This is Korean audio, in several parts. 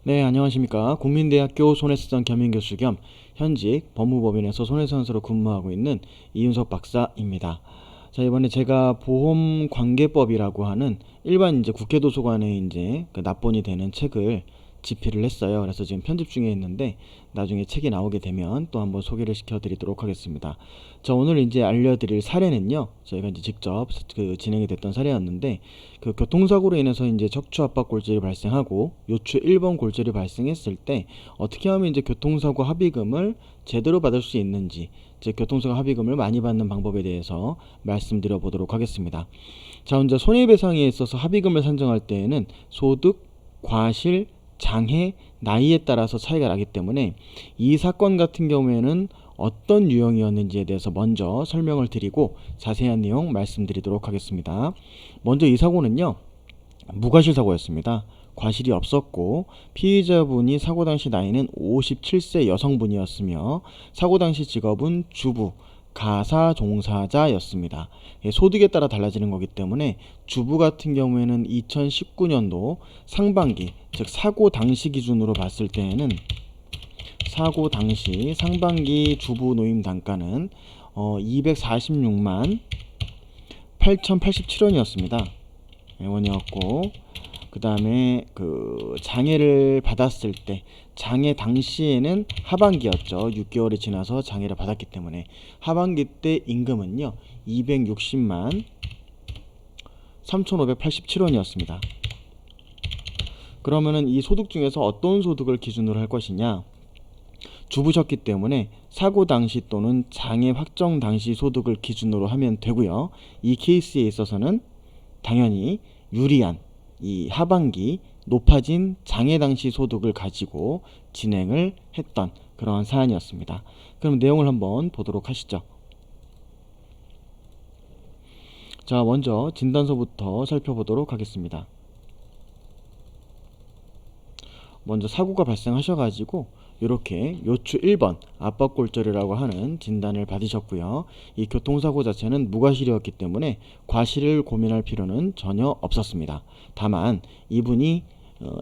네, 안녕하십니까. 국민대학교 손해수장 겸임교수 겸 현직 법무법인에서 손해수장으로 근무하고 있는 이윤석 박사입니다. 자, 이번에 제가 보험관계법이라고 하는 일반 이제 국회도서관에 이제 그 납본이 되는 책을 집필을 했어요. 그래서 지금 편집 중에 있는데 나중에 책이 나오게 되면 또 한번 소개를 시켜드리도록 하겠습니다. 자, 오늘 이제 알려드릴 사례는요, 저희가 이제 직접 진행이 됐던 사례였는데, 그 교통사고로 인해서 이제 척추 압박 골절이 발생하고 요추 1번 골절이 발생했을 때 어떻게 하면 이제 교통사고 합의금을 제대로 받을 수 있는지, 즉 교통사고 합의금을 많이 받는 방법에 대해서 말씀드려 보도록 하겠습니다. 자, 먼저 손해배상에 있어서 합의금을 산정할 때에는 소득, 과실, 장애, 나이에 따라서 차이가 나기 때문에 이 사건 같은 경우에는 어떤 유형이었는지에 대해서 먼저 설명을 드리고 자세한 내용 말씀드리도록 하겠습니다. 먼저 이 사고는요, 무과실 사고였습니다. 과실이 없었고 피의자분이 사고 당시 나이는 57세 여성분이었으며 사고 당시 직업은 주부, 가사 종사자였습니다. 소득에 따라 달라지는 거기 때문에 주부 같은 경우에는 2019년도 상반기, 즉 사고 당시 기준으로 봤을 때에는 사고 당시 상반기 주부 노임 단가는 246만 8,087원이었습니다. 원이었고, 그 다음에 그 장애를 받았을 때 장애 당시에는 하반기였죠. 6개월이 지나서 장애를 받았기 때문에 하반기 때 임금은요 260만 3,587원이었습니다. 그러면은 이 소득 중에서 어떤 소득을 기준으로 할 것이냐, 주부셨기 때문에 사고 당시 또는 장애 확정 당시 소득을 기준으로 하면 되고요. 이 케이스에 있어서는 당연히 유리한 이 하반기 높아진 장애 당시 소득을 가지고 진행을 했던 그런 사안이었습니다. 그럼 내용을 한번 보도록 하시죠. 자, 먼저 진단서부터 살펴보도록 하겠습니다. 먼저 사고가 발생하셔가지고 이렇게 요추 1번 압박골절이라고 하는 진단을 받으셨고요. 이 교통사고 자체는 무과실이었기 때문에 과실을 고민할 필요는 전혀 없었습니다. 다만 이분이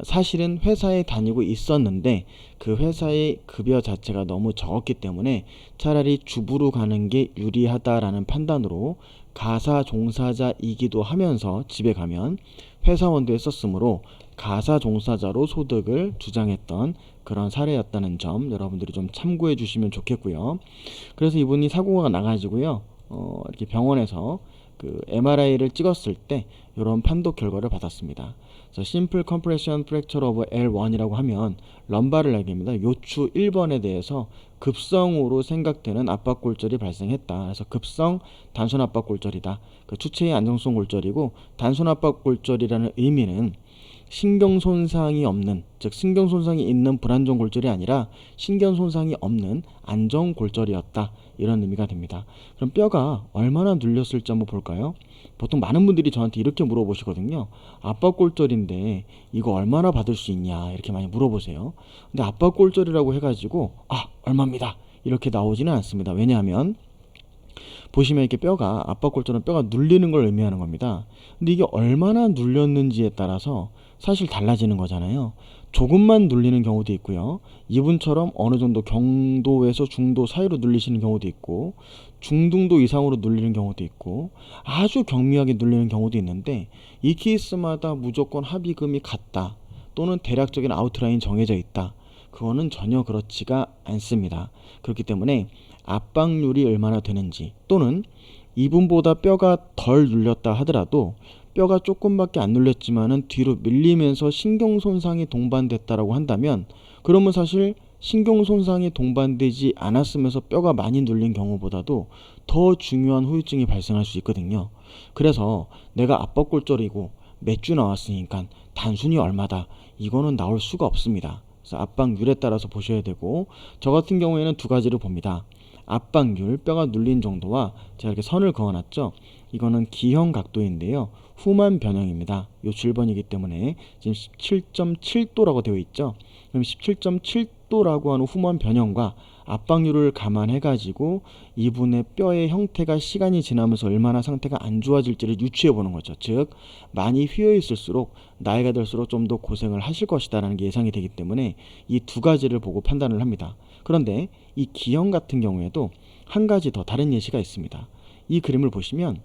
사실은 회사에 다니고 있었는데 그 회사의 급여 자체가 너무 적었기 때문에 차라리 주부로 가는 게 유리하다라는 판단으로 가사 종사자이기도 하면서 집에 가면 회사원도 했었으므로 가사 종사자로 소득을 주장했던 그런 사례였다는 점 여러분들이 좀 참고해 주시면 좋겠고요. 그래서 이분이 사고가 나가지고요, 이렇게 병원에서 그 MRI를 찍었을 때 이런 판독 결과를 받았습니다. Simple Compression Fracture of L1이라고 하면 럼바를 얘기합니다. 요추 1번에 대해서 급성으로 생각되는 압박골절이 발생했다. 그래서 급성 단순 압박골절이다. 그 추체의 안정성 골절이고, 단순 압박골절이라는 의미는 신경손상이 없는, 즉 신경손상이 있는 불안정 골절이 아니라 신경손상이 없는 안정 골절이었다, 이런 의미가 됩니다. 그럼 뼈가 얼마나 눌렸을지 한번 볼까요? 보통 많은 분들이 저한테 이렇게 물어보시거든요. 압박골절인데 이거 얼마나 받을 수 있냐, 이렇게 많이 물어보세요. 근데 압박골절이라고 해가지고 얼마입니다 이렇게 나오지는 않습니다. 왜냐하면 보시면 이렇게 뼈가, 압박골절은 뼈가 눌리는 걸 의미하는 겁니다. 근데 이게 얼마나 눌렸는지에 따라서 사실 달라지는 거잖아요. 조금만 눌리는 경우도 있고요. 이분처럼 어느 정도 경도에서 중도 사이로 눌리시는 경우도 있고, 중등도 이상으로 눌리는 경우도 있고, 아주 경미하게 눌리는 경우도 있는데, 이 케이스마다 무조건 합의금이 같다 또는 대략적인 아웃라인 정해져 있다, 그거는 전혀 그렇지가 않습니다. 그렇기 때문에 압박률이 얼마나 되는지, 또는 이분보다 뼈가 덜 눌렸다 하더라도 뼈가 조금밖에 안 눌렸지만은 뒤로 밀리면서 신경손상이 동반됐다라고 한다면, 그러면 사실 신경손상이 동반되지 않았으면서 뼈가 많이 눌린 경우보다도 더 중요한 후유증이 발생할 수 있거든요. 그래서 내가 압박골절이고 몇 주 나왔으니까 단순히 얼마다, 이거는 나올 수가 없습니다. 그래서 압박률에 따라서 보셔야 되고, 저 같은 경우에는 두 가지를 봅니다. 압박률, 뼈가 눌린 정도와 제가 이렇게 선을 그어놨죠. 이거는 기형 각도인데요, 후만 변형입니다. 요 7번이기 때문에 지금 17.7도라고 되어 있죠. 그럼 17.7도라고 하는 후만 변형과 압박률을 감안해 가지고 이분의 뼈의 형태가 시간이 지나면서 얼마나 상태가 안 좋아질지를 유추해 보는 거죠. 즉 많이 휘어 있을수록 나이가 들수록 좀 더 고생을 하실 것이다라는 게 예상이 되기 때문에 이 두 가지를 보고 판단을 합니다. 그런데 이 기형 같은 경우에도 한 가지 더 다른 예시가 있습니다. 이 그림을 보시면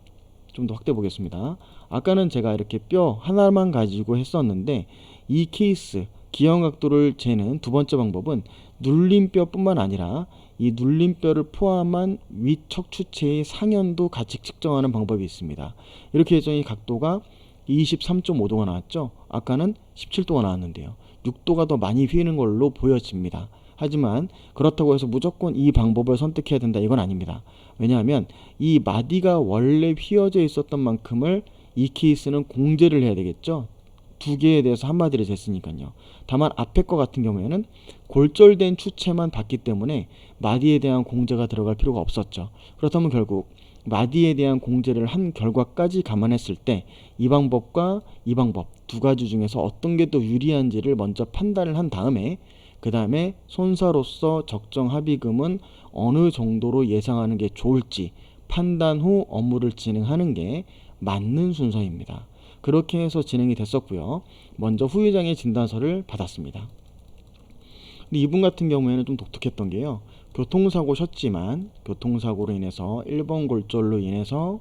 좀 더 확대해 보겠습니다. 아까는 제가 이렇게 뼈 하나만 가지고 했었는데 이 케이스 기형 각도를 재는 두 번째 방법은 눌림뼈뿐만 아니라 이 눌림뼈를 포함한 위척추체의 상현도 같이 측정하는 방법이 있습니다. 이렇게 해서 이 각도가 23.5도가 나왔죠. 아까는 17도가 나왔는데요. 6도가 더 많이 휘는 걸로 보여집니다. 하지만 그렇다고 해서 무조건 이 방법을 선택해야 된다 이건 아닙니다. 왜냐하면 이 마디가 원래 휘어져 있었던 만큼을 이 케이스는 공제를 해야 되겠죠. 두 개에 대해서 한 마디를 쟀으니까요. 다만 앞에 거 같은 경우에는 골절된 추체만 봤기 때문에 마디에 대한 공제가 들어갈 필요가 없었죠. 그렇다면 결국 마디에 대한 공제를 한 결과까지 감안했을 때 이 방법과 이 방법 두 가지 중에서 어떤 게 더 유리한지를 먼저 판단을 한 다음에 그 다음에 손사로서 적정 합의금은 어느 정도로 예상하는 게 좋을지 판단 후 업무를 진행하는 게 맞는 순서입니다. 그렇게 해서 진행이 됐었고요. 먼저 후유장애 진단서를 받았습니다. 근데 이분 같은 경우에는 좀 독특했던 게요. 교통사고셨지만 교통사고로 인해서 1번 골절로 인해서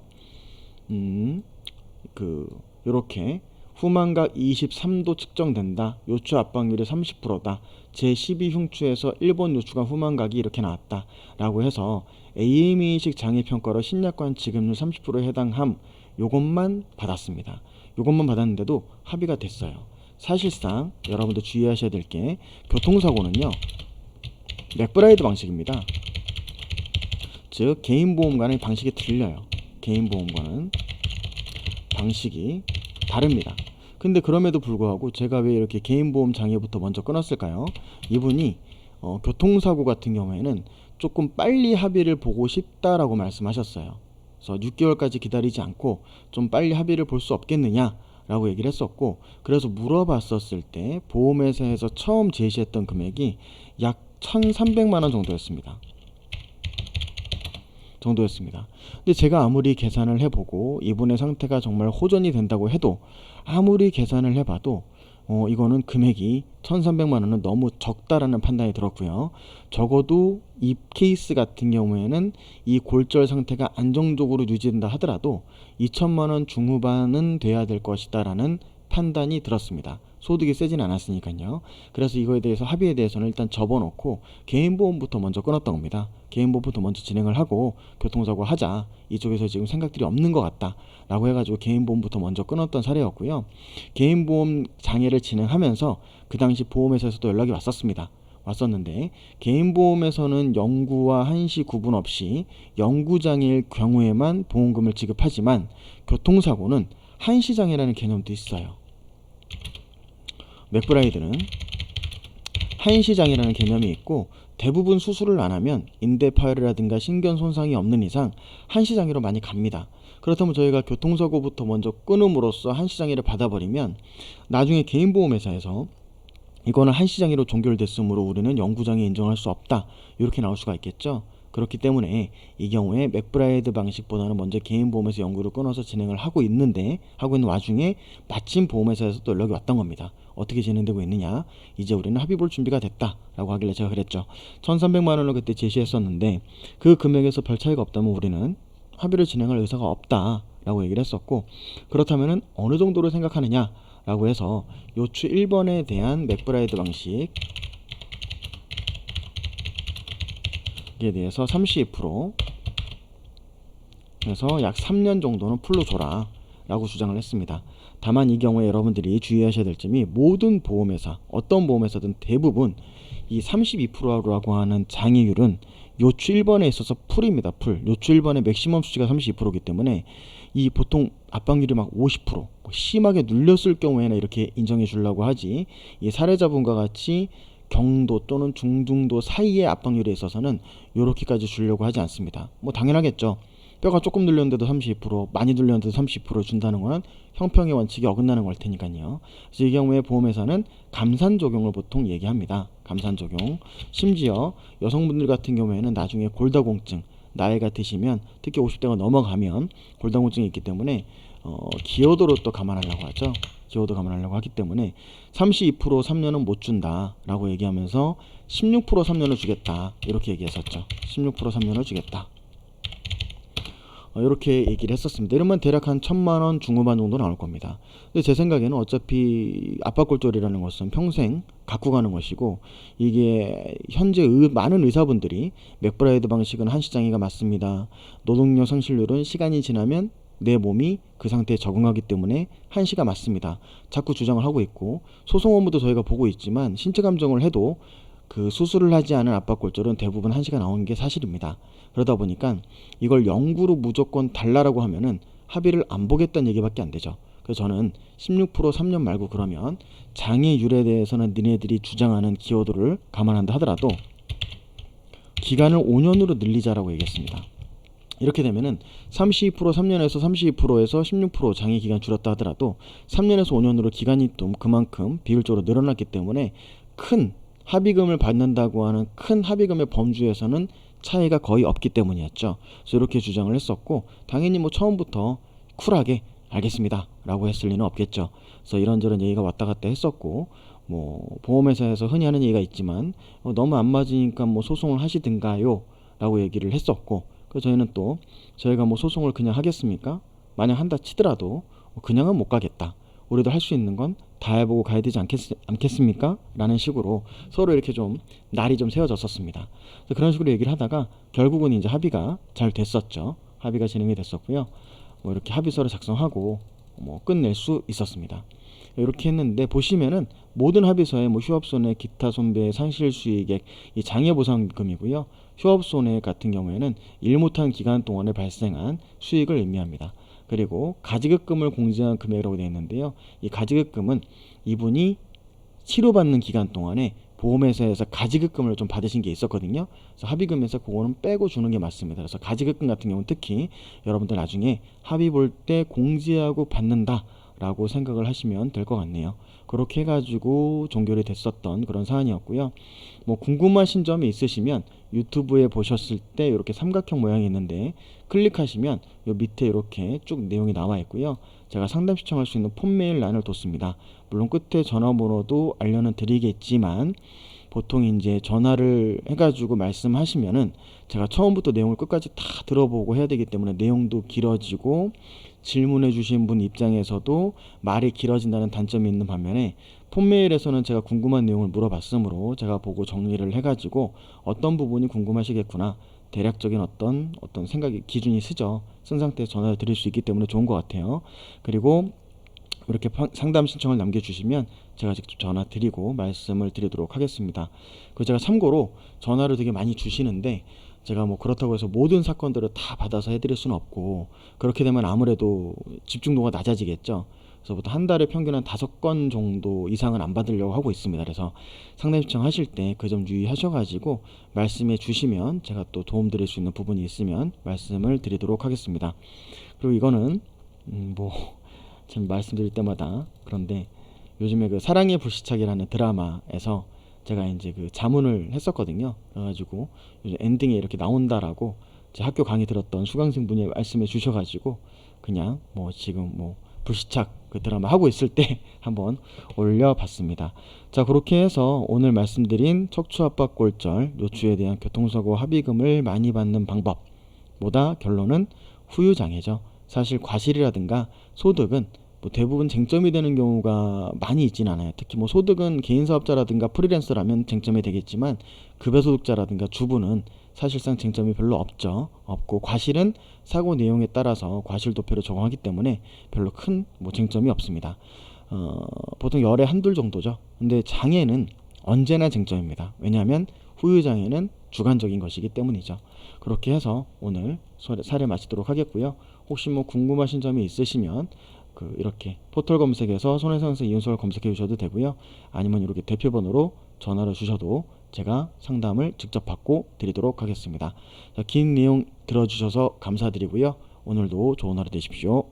요렇게 후만각 23도 측정된다. 요추 압박률이 30%다. 제12흉추에서 1번 요추가 후만각이 이렇게 나왔다. 라고 해서 AME식 장애평가로 신약관 지급률 30%에 해당함 요것만 받았습니다. 요것만 받았는데도 합의가 됐어요. 사실상 여러분도 주의하셔야 될 게 교통사고는요. 맥브라이드 방식입니다. 즉 개인보험과는 방식이 틀려요. 개인보험과는 방식이 다릅니다. 근데 그럼에도 불구하고 제가 왜 이렇게 개인보험 장애부터 먼저 끊었을까요? 이분이 교통사고 같은 경우에는 조금 빨리 합의를 보고 싶다라고 말씀하셨어요. 그래서 6개월까지 기다리지 않고 좀 빨리 합의를 볼 수 없겠느냐 라고 얘기를 했었고, 그래서 물어봤었을 때 보험회사에서 처음 제시했던 금액이 약 1,300만원 정도였습니다. 근데 제가 아무리 계산을 해보고 이분의 상태가 정말 호전이 된다고 해도 아무리 계산을 해봐도 이거는 금액이 1,300만원은 너무 적다라는 판단이 들었고요. 적어도 이 케이스 같은 경우에는 이 골절 상태가 안정적으로 유지된다 하더라도 2천만원 중후반은 돼야 될 것이다 라는 판단이 들었습니다. 소득이 세진 않았으니까요. 그래서 이거에 대해서 합의에 대해서는 일단 접어놓고 개인보험부터 먼저 끊었던 겁니다. 개인보험부터 먼저 진행을 하고 교통사고 하자, 이쪽에서 지금 생각들이 없는 것 같다 라고 해가지고 개인보험부터 먼저 끊었던 사례였고요. 개인보험 장애를 진행하면서 그 당시 보험회사에서도 연락이 왔었는데 개인보험에서는 영구와 한시 구분 없이 영구장애일 경우에만 보험금을 지급하지만 교통사고는 한시장애라는 개념도 있어요. 맥브라이드는 한시장애라는 개념이 있고 대부분 수술을 안 하면 인대 파열이라든가 신경 손상이 없는 이상 한시장애로 많이 갑니다. 그렇다면 저희가 교통사고부터 먼저 끊음으로써 한시장애를 받아버리면 나중에 개인보험회사에서 이거는 한시장애로 종결됐으므로 우리는 영구장애 인정할 수 없다 이렇게 나올 수가 있겠죠. 그렇기 때문에 이 경우에 맥브라이드 방식보다는 먼저 개인보험에서 연구를 끊어서 진행을 하고 있는 와중에 마침 보험회사에서 또 연락이 왔던 겁니다. 어떻게 진행되고 있느냐, 이제 우리는 합의 볼 준비가 됐다 라고 하길래 제가 그랬죠. 1,300만원을 그때 제시했었는데 그 금액에서 별 차이가 없다면 우리는 합의를 진행할 의사가 없다 라고 얘기를 했었고, 그렇다면 어느 정도로 생각하느냐 라고 해서 요추 1번에 대한 맥브라이드 방식에 대해서 32% 그래서 약 3년 정도는 풀로 줘라 라고 주장을 했습니다. 다만 이 경우에 여러분들이 주의하셔야 될 점이 모든 보험회사, 어떤 보험회사든 대부분 이 32%라고 하는 장애율은 요추 1번에 있어서 풀입니다. 풀. 요추 1번의 맥시멈 수치가 32%이기 때문에 이 보통 압박률이 막 50% 심하게 눌렸을 경우에는 이렇게 인정해 주려고 하지, 이 사례자분과 같이 경도 또는 중등도 사이의 압박률에 있어서는 이렇게까지 주려고 하지 않습니다. 뭐 당연하겠죠. 뼈가 조금 눌렸는데도 32%, 많이 눌렸는데도 30% 준다는 거는 형평의 원칙이 어긋나는 걸 테니까요. 그래서 이 경우에 보험회사는 감산 적용을 보통 얘기합니다. 감산 적용. 심지어 여성분들 같은 경우에는 나중에 골다공증, 나이가 드시면 특히 50대가 넘어가면 골다공증이 있기 때문에 기여도로 또 감안하려고 하죠. 기여도 감안하려고 하기 때문에 32% 3년은 못 준다 라고 얘기하면서 16% 3년을 주겠다 이렇게 얘기했었죠. 16% 3년을 주겠다 이렇게 얘기를 했었습니다. 이러면 대략 한 1000만원 중후반 정도 나올 겁니다. 근데 제 생각에는 어차피 압박골절이라는 것은 평생 갖고 가는 것이고, 이게 현재 많은 의사분들이 맥브라이드 방식은 한시장애가 맞습니다. 노동력 상실률은 시간이 지나면 내 몸이 그 상태에 적응하기 때문에 한시가 맞습니다. 자꾸 주장을 하고 있고, 소송 업무도 저희가 보고 있지만 신체 감정을 해도 그 수술을 하지 않은 압박골절은 대부분 한시가 나오는 게 사실입니다. 그러다 보니까 이걸 연구로 무조건 달라라고 하면은 합의를 안 보겠다는 얘기밖에 안 되죠. 그래서 저는 16% 3년 말고 그러면 장애율에 대해서는 니네들이 주장하는 기여도를 감안한다 하더라도 기간을 5년으로 늘리자라고 얘기했습니다. 이렇게 되면은 32% 3년에서 32%에서 16% 장애 기간 줄였다 하더라도 3년에서 5년으로 기간이 좀 그만큼 비율적으로 늘어났기 때문에 큰 합의금을 받는다고 하는 큰 합의금의 범주에서는 차이가 거의 없기 때문이었죠. 그래서 이렇게 주장을 했었고, 당연히 뭐 처음부터 쿨하게 알겠습니다 라고 했을 리는 없겠죠. 그래서 이런저런 얘기가 왔다 갔다 했었고, 뭐 보험회사에서 흔히 하는 얘기가 있지만 너무 안 맞으니까 뭐 소송을 하시든가요 라고 얘기를 했었고, 그래서 저희는 또 저희가 뭐 소송을 그냥 하겠습니까? 만약 한다 치더라도 그냥은 못 가겠다. 우리도 할 수 있는 건 다 해보고 가야 되지 않겠습니까? 라는 식으로 서로 이렇게 좀 날이 좀 세워졌었습니다. 그런 식으로 얘기를 하다가 결국은 이제 합의가 잘 됐었죠. 합의가 진행이 됐었고요. 뭐 이렇게 합의서를 작성하고 뭐 끝낼 수 있었습니다. 이렇게 했는데 보시면은 모든 합의서에 뭐 휴업손해, 기타 손배, 상실수익액, 이 장애보상금이고요. 휴업손해 같은 경우에는 일 못한 기간 동안에 발생한 수익을 의미합니다. 그리고 가지급금을 공제한 금액이라고 되어 있는데요. 이 가지급금은 이분이 치료받는 기간 동안에 보험회사에서 가지급금을 좀 받으신 게 있었거든요. 그래서 합의금에서 그거는 빼고 주는 게 맞습니다. 그래서 가지급금 같은 경우는 특히 여러분들 나중에 합의 볼 때 공제하고 받는다 라고 생각을 하시면 될 것 같네요. 그렇게 해가지고 종결이 됐었던 그런 사안이었고요. 뭐 궁금하신 점이 있으시면 유튜브에 보셨을 때 이렇게 삼각형 모양이 있는데 클릭하시면 요 밑에 이렇게 쭉 내용이 나와 있고요. 제가 상담 신청할 수 있는 폰메일 란을 뒀습니다. 물론 끝에 전화번호도 알려는 드리겠지만 보통 이제 전화를 해가지고 말씀하시면은 제가 처음부터 내용을 끝까지 다 들어보고 해야 되기 때문에 내용도 길어지고 질문해 주신 분 입장에서도 말이 길어진다는 단점이 있는 반면에 폰메일에서는 제가 궁금한 내용을 물어봤으므로 제가 보고 정리를 해가지고 어떤 부분이 궁금하시겠구나, 대략적인 어떤 생각이 기준이 쓰죠. 쓴 상태에서 전화를 드릴 수 있기 때문에 좋은 것 같아요. 그리고 이렇게 상담 신청을 남겨주시면 제가 직접 전화 드리고 말씀을 드리도록 하겠습니다. 그 제가 참고로 전화를 되게 많이 주시는데 제가 뭐 그렇다고 해서 모든 사건들을 다 받아서 해드릴 수는 없고, 그렇게 되면 아무래도 집중도가 낮아지겠죠. 그래서 보통 한 달에 평균 한 5건 정도 이상은 안 받으려고 하고 있습니다. 그래서 상담 신청 하실 때 그 점 유의하셔가지고 말씀해 주시면 제가 또 도움 드릴 수 있는 부분이 있으면 말씀을 드리도록 하겠습니다. 그리고 이거는 뭐 참 말씀드릴 때마다 그런데 요즘에 그 사랑의 불시착이라는 드라마에서 제가 이제 그 자문을 했었거든요. 그래가지고 요즘 엔딩에 이렇게 나온다라고 제 학교 강의 들었던 수강생분이 말씀해 주셔가지고 그냥 뭐 지금 뭐 불시착 그 드라마 하고 있을 때 한번 올려봤습니다. 자, 그렇게 해서 오늘 말씀드린 척추압박골절 요추에 대한 교통사고 합의금을 많이 받는 방법보다 결론은 후유장애죠. 사실 과실이라든가 소득은 뭐 대부분 쟁점이 되는 경우가 많이 있진 않아요. 특히 뭐 소득은 개인사업자라든가 프리랜서라면 쟁점이 되겠지만 급여소득자라든가 주부는 사실상 쟁점이 별로 없고 과실은 사고 내용에 따라서 과실도표를 적용하기 때문에 별로 큰 뭐 쟁점이 없습니다. 보통 열에 한둘 정도죠. 근데 장애는 언제나 쟁점입니다. 왜냐하면 후유장애는 주관적인 것이기 때문이죠. 그렇게 해서 오늘 사례 마치도록 하겠고요. 혹시 뭐 궁금하신 점이 있으시면 이렇게 포털 검색에서 손해상생 이윤서를 검색해 주셔도 되고요. 아니면 이렇게 대표번호로 전화를 주셔도 제가 상담을 직접 받고 드리도록 하겠습니다. 자, 긴 내용 들어주셔서 감사드리고요. 오늘도 좋은 하루 되십시오.